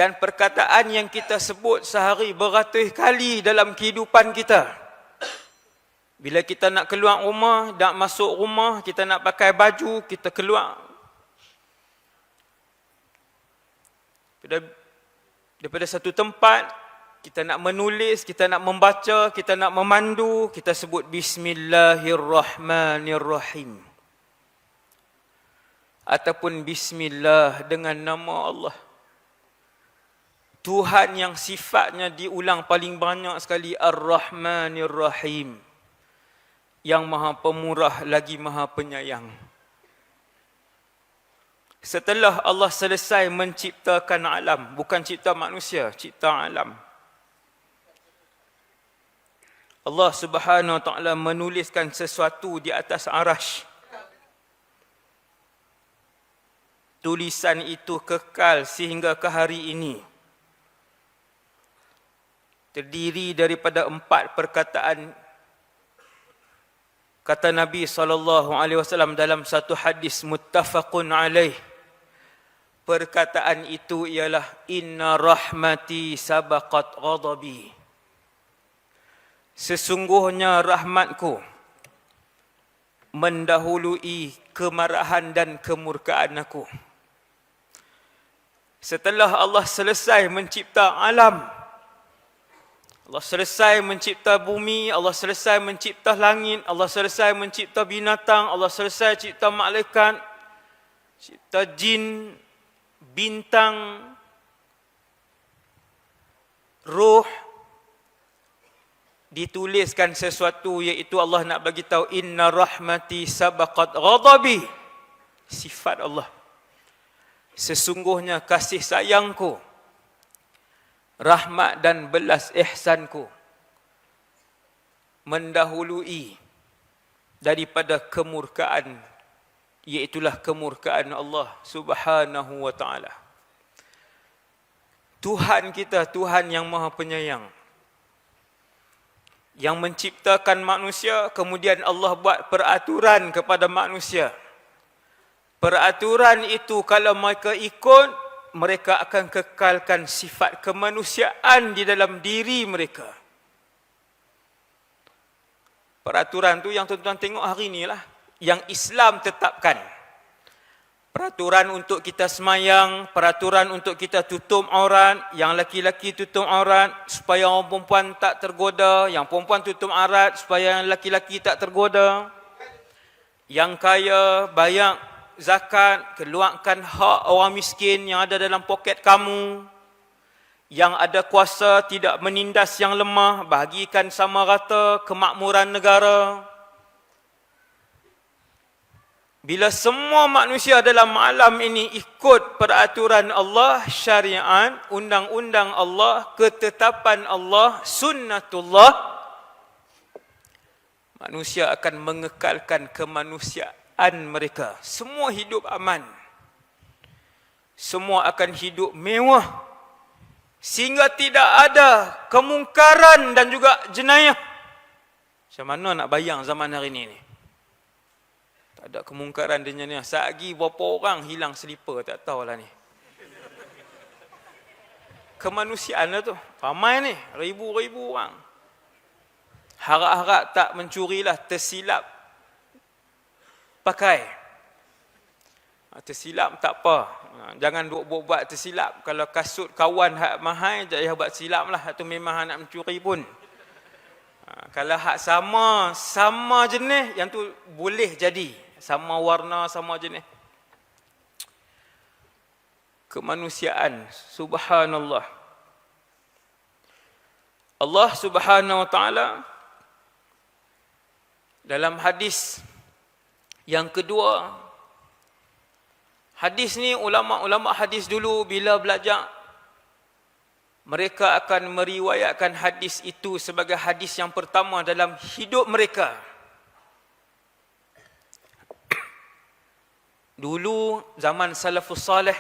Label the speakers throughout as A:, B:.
A: dan perkataan yang kita sebut sehari beratus kali dalam kehidupan kita. Bila kita nak keluar rumah, nak masuk rumah, kita nak pakai baju, kita keluar. Daripada satu tempat, kita nak menulis, kita nak membaca, kita nak memandu, kita sebut Bismillahirrahmanirrahim. Ataupun Bismillah, dengan nama Allah. Tuhan yang sifatnya diulang paling banyak sekali, Ar-Rahmanir-Rahim. Yang maha pemurah lagi maha penyayang. Setelah Allah selesai menciptakan alam, bukan cipta manusia, cipta alam. Allah Subhanahu Wa Taala menuliskan sesuatu di atas arasy. Tulisan itu kekal sehingga ke hari ini. Terdiri daripada 4 perkataan. Kata Nabi SAW dalam satu hadis muttafaqun alaih. Perkataan itu ialah inna rahmati sabaqat ghadabi. Sesungguhnya rahmatku mendahului kemarahan dan kemurkaan aku. Setelah Allah selesai mencipta alam, Allah selesai mencipta bumi, Allah selesai mencipta langit, Allah selesai mencipta binatang, Allah selesai cipta malaikat, cipta jin, bintang, roh, dituliskan sesuatu, iaitu Allah nak bagi tahu inna rahmati sabaqat ghadabi. Sifat Allah. Sesungguhnya kasih sayangku, rahmat dan belas ihsanku mendahului daripada kemurkaan, iaitulah kemurkaan Allah Subhanahu Wa Taala. Tuhan kita, Tuhan yang maha penyayang, yang menciptakan manusia, kemudian Allah buat peraturan kepada manusia. Peraturan itu kalau mereka ikut, mereka akan kekalkan sifat kemanusiaan di dalam diri mereka. Peraturan tu yang tuan-tuan tengok hari ni lah, yang Islam tetapkan. Peraturan untuk kita semayang, peraturan untuk kita tutup aurat, yang laki-laki tutup aurat supaya orang perempuan tak tergoda, yang perempuan tutup aurat supaya yang laki-laki tak tergoda. Yang kaya bayar zakat, keluarkan hak orang miskin yang ada dalam poket kamu. Yang ada kuasa tidak menindas yang lemah, bahagikan sama rata kemakmuran negara. Bila semua manusia dalam alam ini ikut peraturan Allah, syariat, undang-undang Allah, ketetapan Allah, sunnatullah, manusia akan mengekalkan kemanusiaan mereka. Semua hidup aman. Semua akan hidup mewah. Sehingga tidak ada kemungkaran dan juga jenayah. Macam mana nak bayang zaman hari ini ni? Tak ada kemungkaran dan jenayah. Sehari berapa orang hilang selipar, tak tahulah ni. Kemanusiaan lah tu. Ramai ni, ribu-ribu orang. Harap-harap tak mencurilah, tersilap pakai. Tersilap tak apa. Jangan buat tersilap. Kalau kasut kawan hak mahal, jangan buat silap lah. Itu memang nak mencuri pun. Kalau hak sama jenis, yang tu boleh jadi. Sama warna, sama jenis. Kemanusiaan. Subhanallah. Allah Subhanahu Wa Taala dalam hadis yang kedua, hadis ni ulama-ulama hadis dulu bila belajar, mereka akan meriwayatkan hadis itu sebagai hadis yang pertama dalam hidup mereka. Dulu zaman salafus salih,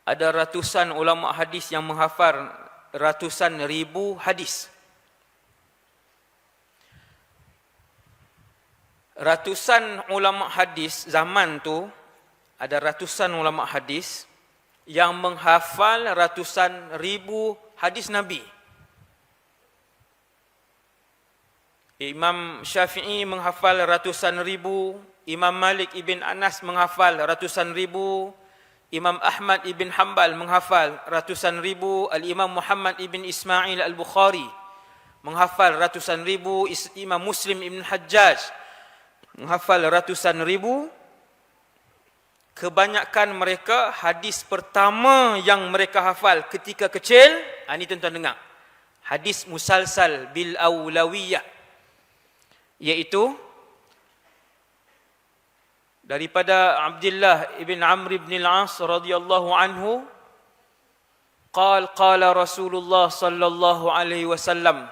A: ada ratusan ulama hadis yang menghafal ratusan ribu hadis. Ratusan ulama hadis zaman tu, ada ratusan ulama hadis. yang menghafal ratusan ribu hadis Nabi. Imam Syafi'i menghafal ratusan ribu, Imam Malik ibn Anas menghafal ratusan ribu, Imam Ahmad ibn Hanbal menghafal ratusan ribu, Al-Imam Muhammad ibn Ismail Al-Bukhari menghafal ratusan ribu, Imam Muslim ibn Hajjaj menghafal ratusan ribu. Kebanyakan mereka hadis pertama yang mereka hafal ketika kecil, ini tuan-tuan dengar, hadis musalsal bil awlawiyah, iaitu daripada Abdullah ibn Amr ibn al-As radhiyallahu anhu, qala Rasulullah sallallahu alaihi wasallam,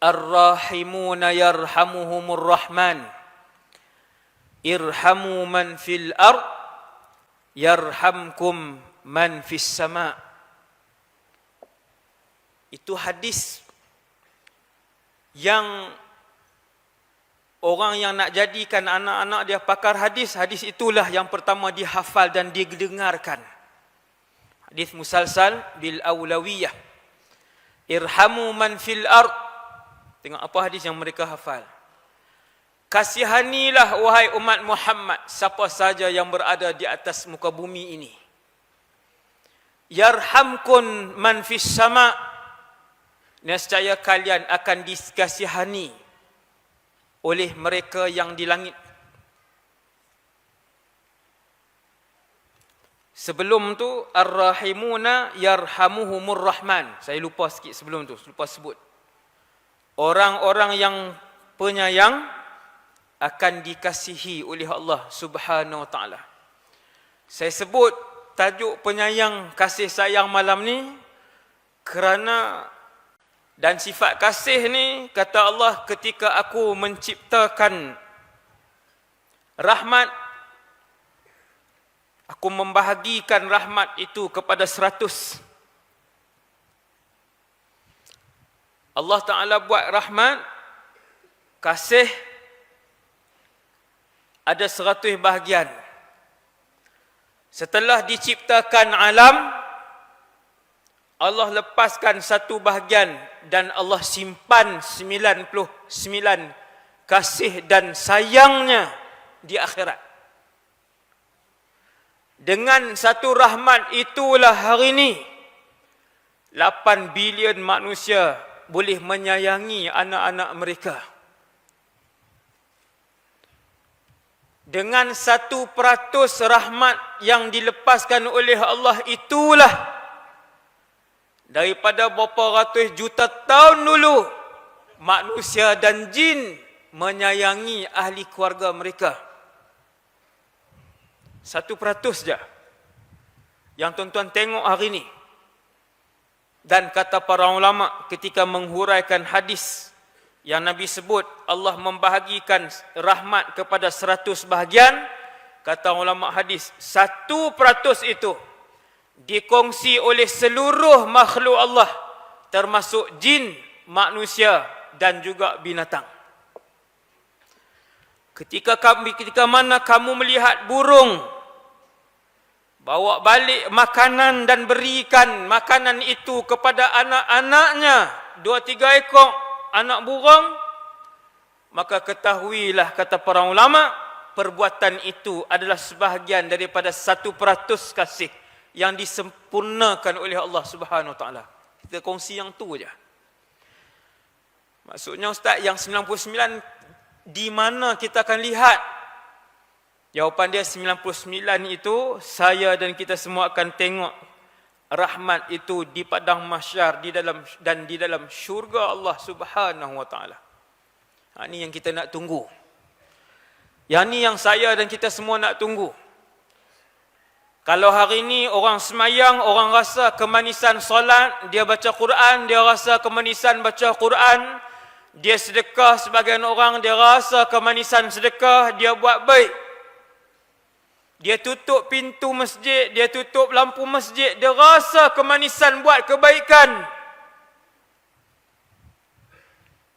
A: ar-rahimuna yarhamuhumur rahman, irhamu man fil ard yarhamkum man fis sama. Itu hadis yang orang yang nak jadikan anak-anak dia pakar hadis, hadis itulah yang pertama dihafal dan didengarkan. Hadis musalsal bil awlawiyah. Irhamu man fil ard. Tengok apa hadis yang mereka hafal. Kasihanilah wahai umat Muhammad siapa saja yang berada di atas muka bumi ini. Yarhamkun man fis sama. Nescaya kalian akan dikasihani oleh mereka yang di langit. Sebelum tu ar-rahimuna yarhamuhumur rahman. Saya lupa sikit sebelum tu, lupa sebut. Orang-orang yang penyayang akan dikasihi oleh Allah Subhanahu wa taala. Saya sebut tajuk penyayang, kasih sayang malam ni kerana dan sifat kasih ni, kata Allah, ketika aku menciptakan rahmat, aku membahagikan rahmat itu kepada 100. Allah Ta'ala buat rahmat, kasih, ada 100 bahagian. Setelah diciptakan alam, Allah lepaskan satu bahagian dan Allah simpan 99 kasih dan sayangnya di akhirat. Dengan satu rahmat itulah hari ini 8 bilion manusia boleh menyayangi anak-anak mereka. Dengan 1% rahmat yang dilepaskan oleh Allah itulah daripada berapa ratus juta tahun dulu manusia dan jin menyayangi ahli keluarga mereka. 1% je yang tuan-tuan tengok hari ini. Dan kata para ulama ketika menghuraikan hadis yang Nabi sebut Allah membahagikan rahmat kepada 100 bahagian, kata ulama hadis 1% itu dikongsi oleh seluruh makhluk Allah, termasuk jin, manusia dan juga binatang. Ketika mana kamu melihat burung bawa balik makanan dan berikan makanan itu kepada anak-anaknya, 2-3 ekor anak burung, maka ketahuilah, kata para ulama, perbuatan itu adalah sebahagian daripada 1% kasih yang disempurnakan oleh Allah Subhanahu Wa Taala. Kita kongsi yang tu je. Maksudnya Ustaz, yang 99 di mana kita akan lihat? Jawapan dia 99 itu saya dan kita semua akan tengok rahmat itu di padang mahsyar, di dalam syurga Allah Subhanahu Wa Taala. Ini yang kita nak tunggu. Yang ni yang saya dan kita semua nak tunggu. Kalau hari ini orang semayang, orang rasa kemanisan solat, dia baca Quran, dia rasa kemanisan baca Quran, dia sedekah, sebagian orang dia rasa kemanisan sedekah, dia buat baik. Dia tutup pintu masjid, dia tutup lampu masjid, dia rasa kemanisan buat kebaikan.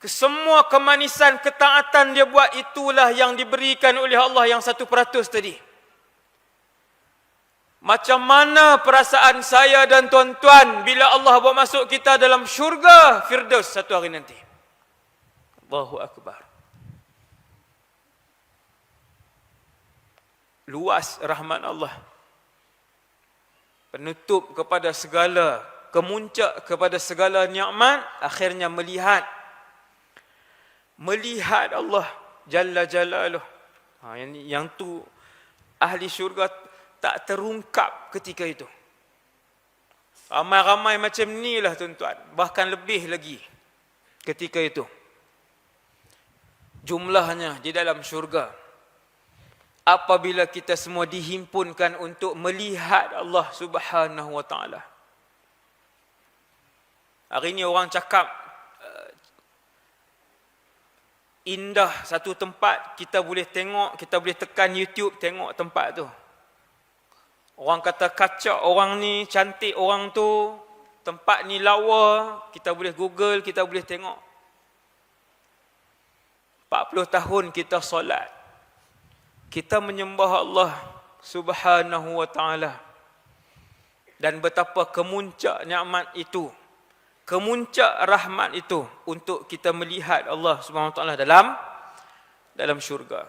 A: Kesemua kemanisan ketaatan dia buat, itulah yang diberikan oleh Allah yang 1% tadi. Macam mana perasaan saya dan tuan-tuan bila Allah bawa masuk kita dalam syurga Firdaus satu hari nanti. Allahu Akbar. Luas rahmat Allah. Penutup kepada segala, kemuncak kepada segala nikmat, akhirnya melihat Allah Jalla Jalaluh. Yang tu ahli syurga tak terungkap ketika itu. Ramai-ramai macam ni lah tuan-tuan. Bahkan lebih lagi ketika itu. Jumlahnya di dalam syurga. Apabila kita semua dihimpunkan untuk melihat Allah Subhanahu Wa Taala. Hari ini orang cakap indah satu tempat, kita boleh tengok, kita boleh tekan YouTube tengok tempat tu. Orang kata kacak orang ni, cantik orang tu, tempat ni lawa, kita boleh Google, kita boleh tengok. 40 tahun kita solat. Kita menyembah Allah Subhanahu Wa Taala. Dan betapa kemuncak nikmat itu, kemuncak rahmat itu untuk kita melihat Allah Subhanahu Wa Taala dalam syurga.